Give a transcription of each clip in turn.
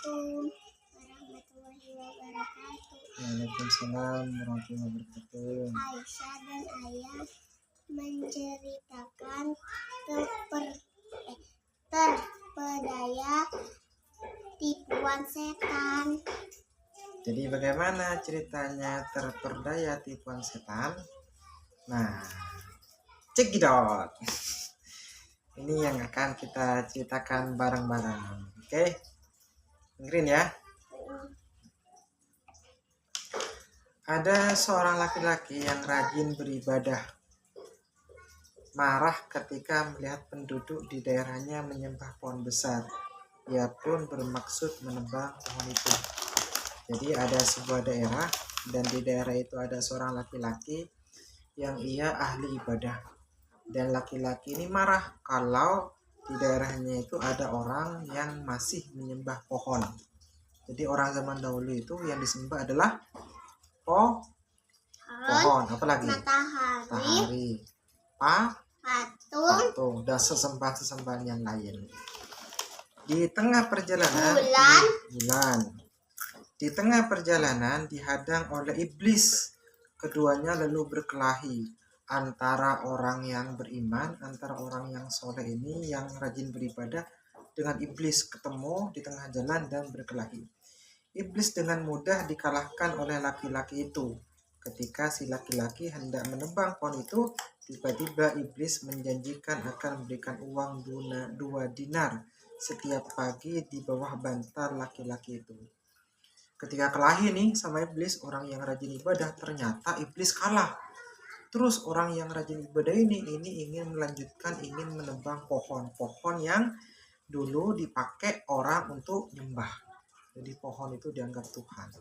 warahmatullahi wabarakatuh. Waalaikumsalam warahmatullahi wabarakatuh. Aisyah dan Ayah menceritakan terpedaya tipuan setan. Jadi bagaimana ceritanya terperdaya tipuan setan? Nah, cekidot. Ini yang akan kita ceritakan bareng-bareng. Oke? Dengerin ya. Ada seorang laki-laki yang rajin beribadah. Marah ketika melihat penduduk di daerahnya menyembah pohon besar. Ia pun bermaksud menebang pohon itu. Jadi ada sebuah daerah, dan di daerah itu ada seorang laki-laki yang ia ahli ibadah. Dan laki-laki ini marah kalau di daerahnya itu ada orang yang masih menyembah pohon. Jadi orang zaman dahulu itu yang disembah adalah pohon, apalagi matahari, patung, dan sesembahan-sesembahan yang lain. Di tengah perjalanan bulan. Di tengah perjalanan dihadang oleh iblis. Keduanya lalu berkelahi antara orang yang beriman, antara orang yang soleh ini yang rajin beribadah dengan iblis, ketemu di tengah jalan dan berkelahi. Iblis dengan mudah dikalahkan oleh laki-laki itu. Ketika si laki-laki hendak menebang pohon itu, tiba-tiba iblis menjanjikan akan memberikan uang 2 dinar setiap pagi di bawah bantal laki-laki itu. Ketika kelahi nih sama iblis, orang yang rajin ibadah, ternyata iblis kalah. Terus orang yang rajin ibadah ini ingin melanjutkan, ingin menebang pohon yang dulu dipakai orang untuk nyembah. Jadi pohon itu dianggap Tuhan.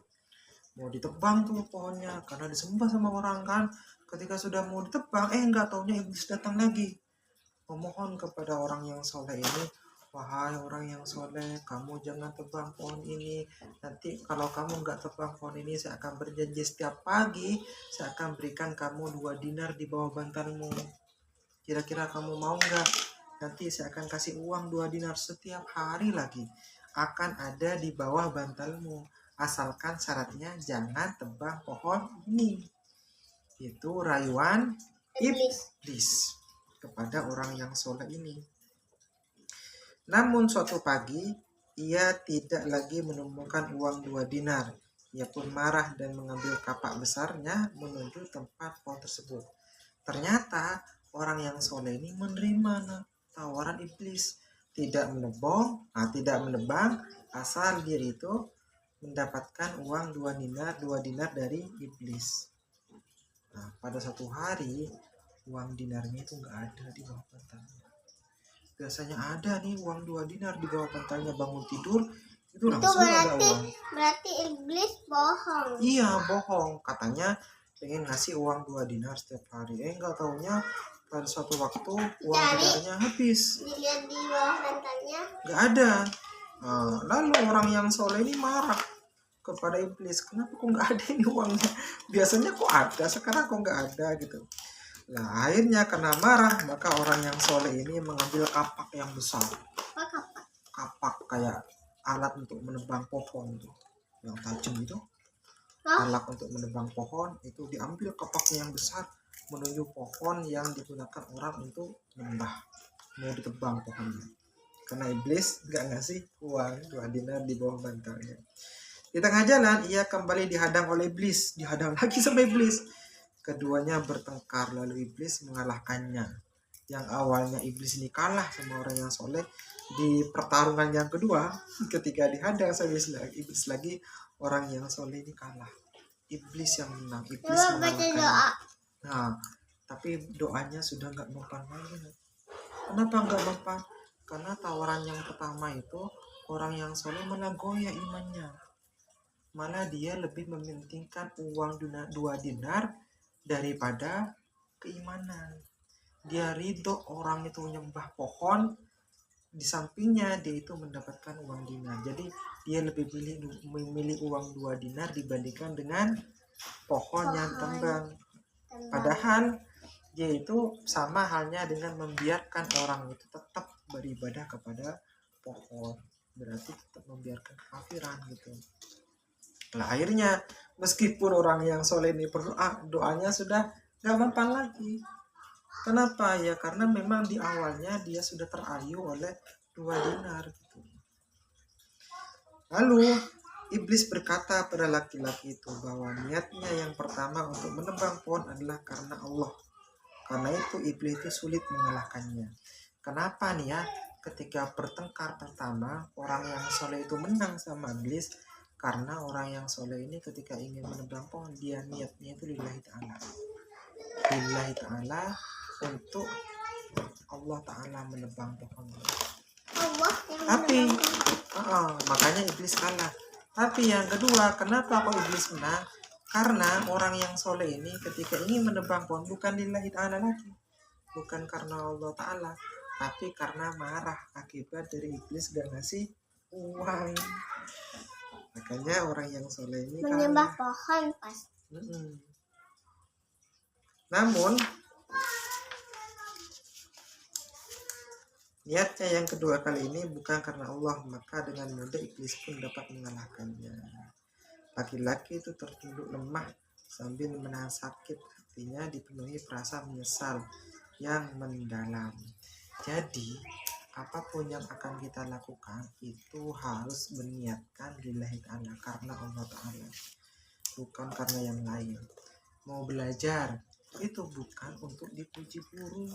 Mau ditebang tuh pohonnya karena disembah sama orang kan. Ketika sudah mau ditebang, enggak taunya iblis datang lagi. Memohon kepada orang yang soleh ini, wahai orang yang soleh, kamu jangan tebang pohon ini. Nanti kalau kamu nggak tebang pohon ini, saya akan berjanji setiap pagi saya akan berikan kamu 2 dinar di bawah bantalmu. Kira-kira kamu mau nggak? Nanti saya akan kasih uang 2 dinar setiap hari lagi. Akan ada di bawah bantalmu. Asalkan syaratnya jangan tebang pohon ini. Itu rayuan iblis kepada orang yang soleh ini. Namun suatu pagi ia tidak lagi menemukan uang 2 dinar. Ia pun marah dan mengambil kapak besarnya menuju tempat pohon tersebut. Ternyata orang yang soleh ini menerima tawaran iblis, tidak menebang asal dia itu mendapatkan uang 2 dinar dari iblis. Nah, pada satu hari uang dinarnya itu nggak ada di bawah bantalnya. Biasanya ada nih uang 2 dinar di bawah bantalnya, bangun tidur itu langsung ada uang. Berarti iblis bohong. Iya, bohong. Katanya pengen ngasih uang 2 dinar setiap hari. Enggak taunya pada suatu waktu uang dinarnya habis. Dilihat di bawah bantalnya Nggak ada. Nah, lalu orang yang soleh ini marah kepada iblis, kenapa kok nggak ada ini uangnya? Biasanya kok ada, sekarang kok nggak ada gitu. Nah, akhirnya karena marah, maka orang yang soleh ini mengambil kapak yang besar. Kapak kayak alat untuk menebang pohon tuh, yang tajam itu. Alat untuk menebang pohon itu diambil kapaknya yang besar menuju pohon yang digunakan orang untuk menyembah, mau ditebang pohonnya. Karena iblis nggak ngasih uang 2 dinar di bawah bantalnya. Di tengah jalan ia kembali dihadang oleh iblis, dihadang lagi sama iblis. Keduanya bertengkar, lalu iblis mengalahkannya. Yang awalnya iblis ini kalah sama orang yang soleh, di pertarungan yang kedua ketika dihadang sama iblis lagi, orang yang soleh ini kalah. Iblis yang menang, iblis mengalahkannya. Nah, tapi doanya sudah nggak mempan lagi. Kenapa nggak mempan? Karena tawaran yang pertama itu orang yang soleh malah goyah imannya. Malah dia lebih mementingkan uang 2 dinar daripada keimanan. Dia ridho orang itu menyembah pohon, di sampingnya dia itu mendapatkan uang dinar. Jadi dia lebih memilih uang 2 dinar dibandingkan dengan pohon yang tembang. Padahal dia itu sama halnya dengan membiarkan orang itu tetap beribadah kepada pohon. berarti tetap membiarkan kekafiran gitu. Nah akhirnya meskipun orang yang soleh ini berdoa, doanya sudah gak mempan lagi. Kenapa? Ya karena memang di awalnya dia sudah terayu oleh 2 dinar gitu. Lalu iblis berkata pada laki-laki itu bahwa niatnya yang pertama untuk menebang pohon adalah karena Allah. Karena itu iblis itu sulit mengalahkannya. Kenapa nih ya? Ketika bertengkar pertama, orang yang soleh itu menang sama iblis. Karena orang yang soleh ini ketika ingin menebang pohon, dia niatnya itu lillahi ta'ala. Lillahi ta'ala, untuk Allah Ta'ala menebang pohon. Allah yang Tapi menebang. makanya iblis kalah. Tapi yang kedua, kenapa kok iblis menang? Karena orang yang soleh ini ketika ingin menebang pohon bukan lillahi ta'ala lagi, bukan karena Allah Ta'ala, tapi karena marah akibat dari iblis gak ngasih uang. Makanya orang yang soleh ini Menyembah kalah. pohon pas. Namun niatnya yang kedua kali ini bukan karena Allah, maka dengan mudah iblis pun dapat mengalahkannya. Laki-laki itu tertunduk lemah sambil menahan sakit, hatinya dipenuhi perasa menyesal yang mendalam. Jadi apapun yang akan kita lakukan itu harus meniatkan lillahi ta'ala, karena Allah Ta'ala, bukan karena yang lain. Mau belajar itu bukan untuk dipuji guru,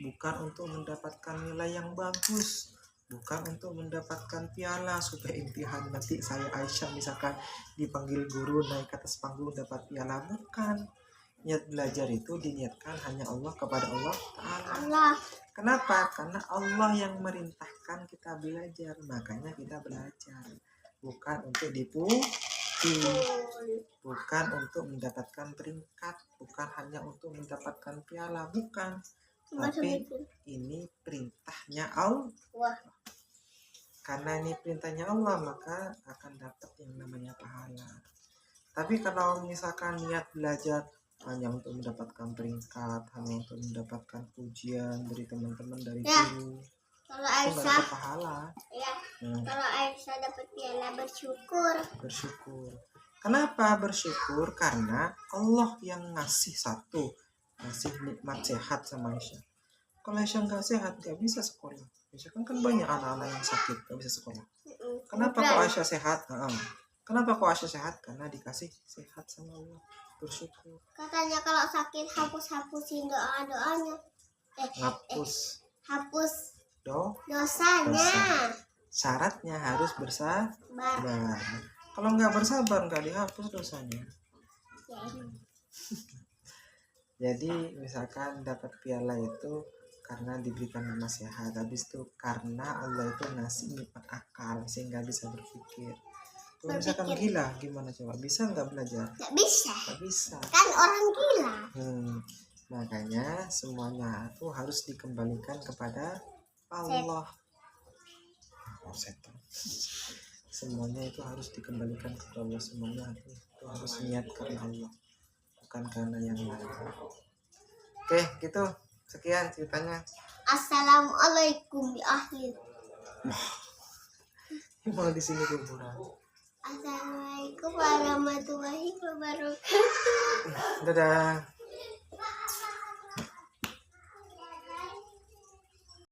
bukan untuk mendapatkan nilai yang bagus, bukan untuk mendapatkan piala supaya impian nanti saya Aisyah misalkan dipanggil guru naik ke atas panggung dapat piala. Bukan. Niat belajar itu diniatkan hanya Allah, kepada Allah Ta'ala. Allah. Kenapa? Karena Allah yang merintahkan kita belajar, makanya kita belajar. Bukan untuk dipuji, bukan untuk mendapatkan peringkat, bukan hanya untuk mendapatkan piala, bukan. Tapi ini perintahnya Allah. Karena ini perintahnya Allah, maka akan dapat yang namanya pahala. Tapi kalau misalkan niat belajar hanya untuk mendapatkan peringkat, hanya untuk mendapatkan pujian dari teman-teman, dari guru, kalau itu nggak Aisyah dapat pahala. Kalau Aisyah dapat piala Bersyukur. Kenapa bersyukur? Karena Allah yang ngasih ngasih nikmat sehat sama Aisyah. Kalau Aisyah nggak sehat, nggak bisa sekolah. Misalkan kan banyak anak-anak yang sakit nggak bisa sekolah. Kenapa kok Aisyah sehat? Kenapa kok Aisyah sehat? Karena dikasih sehat sama Allah. Bersyukur. Katanya kalau sakit hapus-hapusin doa-doanya. Hapus dosanya. Syaratnya harus bersabar. Kalau nggak bersabar nggak dihapus dosanya. Jadi misalkan dapat piala itu karena diberikan nama sehat, habis itu karena Allah itu ngasih nikmat akal sehingga bisa berpikir. Kalau misalkan gila gimana coba, bisa nggak belajar? Nggak bisa. Kan orang gila. Makanya semuanya itu harus dikembalikan kepada Allah. Setan. Semuanya itu harus dikembalikan kepada Allah. Semuanya itu harus niat karena Allah, bukan karena yang lain. Oke, gitu. Sekian ceritanya. Assalamualaikum ya ahli. Malah di sini kuburan. Assalamualaikum warahmatullahi wabarakatuh. Dadah.